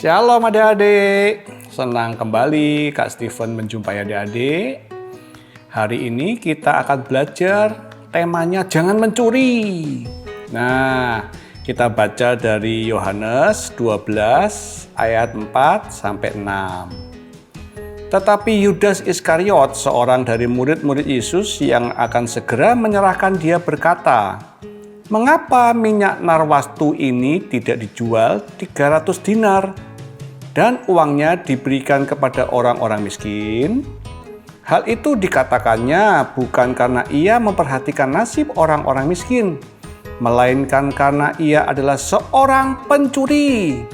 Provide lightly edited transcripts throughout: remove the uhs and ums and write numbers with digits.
Shalom adik-adik, senang kembali Kak Steven menjumpai adik-adik. Hari ini kita akan belajar temanya jangan mencuri. Nah, kita baca dari Yohanes 12 ayat 4 sampai 6. Tetapi Yudas Iskariot, seorang dari murid-murid Yesus yang akan segera menyerahkan dia berkata, "Mengapa minyak narwastu ini tidak dijual 300 dinar dan uangnya diberikan kepada orang-orang miskin?" Hal itu dikatakannya bukan karena ia memperhatikan nasib orang-orang miskin, melainkan karena ia adalah seorang pencuri.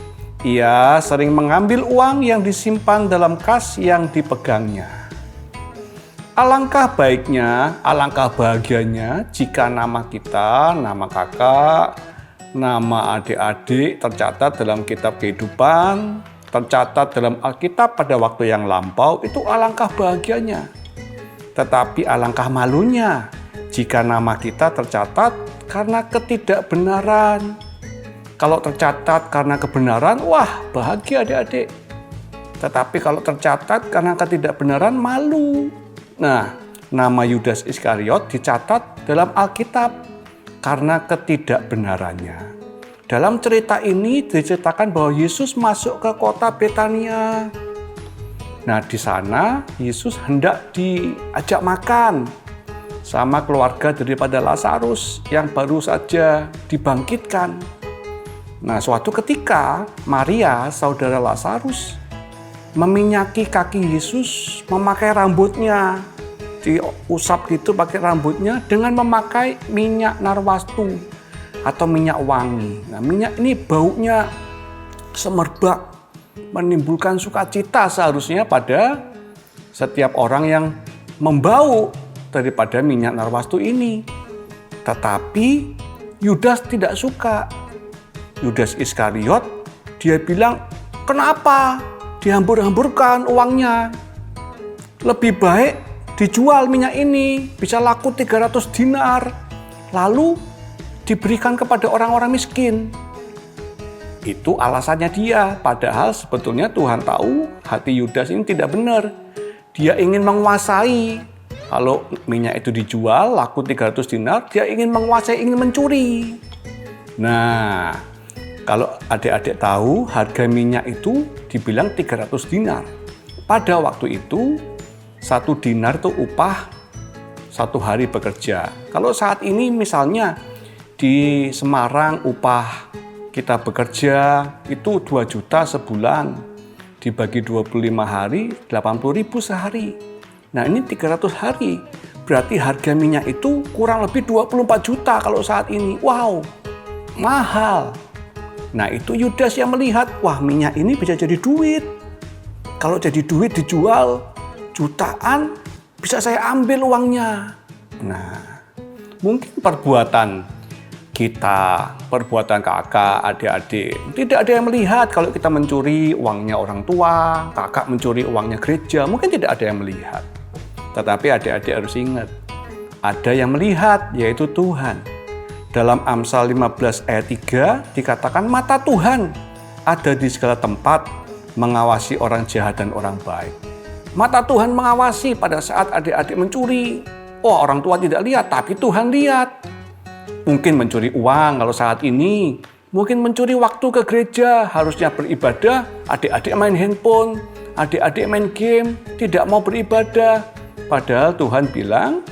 Ia sering mengambil uang yang disimpan dalam kas yang dipegangnya. Alangkah baiknya, alangkah bahagianya jika nama kita, nama kakak, nama adik-adik tercatat dalam kitab kehidupan, tercatat dalam Alkitab pada waktu yang lampau, itu alangkah bahagianya. Tetapi alangkah malunya jika nama kita tercatat karena ketidakbenaran. Kalau tercatat karena kebenaran, wah bahagia adik-adik. Tetapi kalau tercatat karena ketidakbenaran, malu. Nah, nama Yudas Iskariot dicatat dalam Alkitab karena ketidakbenarannya. Dalam cerita ini diceritakan bahwa Yesus masuk ke kota Betania. Nah, di sana Yesus hendak diajak makan sama keluarga daripada Lazarus yang baru saja dibangkitkan. Nah, suatu ketika Maria, saudara Lazarus, meminyaki kaki Yesus, memakai rambutnya, diusap gitu pakai rambutnya dengan memakai minyak narwastu atau minyak wangi. Nah, minyak ini baunya semerbak, menimbulkan sukacita seharusnya pada setiap orang yang membau daripada minyak narwastu ini. Tetapi Yudas tidak suka. Yudas Iskariot, dia bilang, "Kenapa dihambur-hamburkan uangnya? Lebih baik dijual minyak ini, bisa laku 300 dinar, lalu diberikan kepada orang-orang miskin." Itu alasannya dia, padahal sebetulnya Tuhan tahu hati Yudas ini tidak benar. Dia ingin menguasai. Kalau minyak itu dijual, laku 300 dinar, dia ingin menguasai, ingin mencuri. Nah, kalau adik-adik tahu harga minyak itu dibilang 300 dinar. Pada waktu itu 1 dinar itu upah 1 hari bekerja. Kalau saat ini misalnya di Semarang upah kita bekerja itu 2 juta sebulan. Dibagi 25 hari 80.000 sehari. Nah, ini 300 hari. Berarti harga minyak itu kurang lebih 24 juta kalau saat ini. Wow, mahal. Nah, itu Yudas yang melihat, wah minyak ini bisa jadi duit. Kalau jadi duit dijual jutaan, bisa saya ambil uangnya. Nah, mungkin perbuatan kita, perbuatan kakak, adik-adik, tidak ada yang melihat kalau kita mencuri uangnya orang tua, kakak mencuri uangnya gereja, mungkin tidak ada yang melihat. Tetapi adik-adik harus ingat, ada yang melihat, yaitu Tuhan. Dalam Amsal 15 ayat 3 dikatakan mata Tuhan ada di segala tempat mengawasi orang jahat dan orang baik. Mata Tuhan mengawasi pada saat adik-adik mencuri. Oh, orang tua tidak lihat, tapi Tuhan lihat. Mungkin mencuri uang kalau saat ini. Mungkin mencuri waktu ke gereja, harusnya beribadah. Adik-adik main handphone, adik-adik main game, tidak mau beribadah. Padahal Tuhan bilang,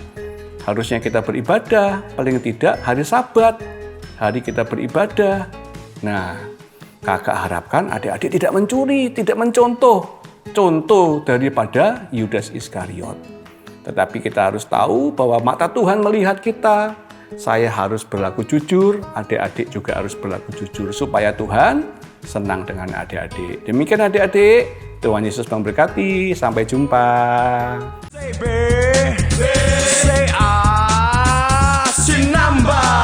harusnya kita beribadah, paling tidak hari Sabat, hari kita beribadah. Nah, kakak harapkan adik-adik tidak mencuri, tidak mencontoh contoh daripada Yudas Iskariot. Tetapi kita harus tahu bahwa mata Tuhan melihat kita. Saya harus berlaku jujur, adik-adik juga harus berlaku jujur supaya Tuhan senang dengan adik-adik. Demikian adik-adik, Tuhan Yesus memberkati. Sampai jumpa. Say, sinamba.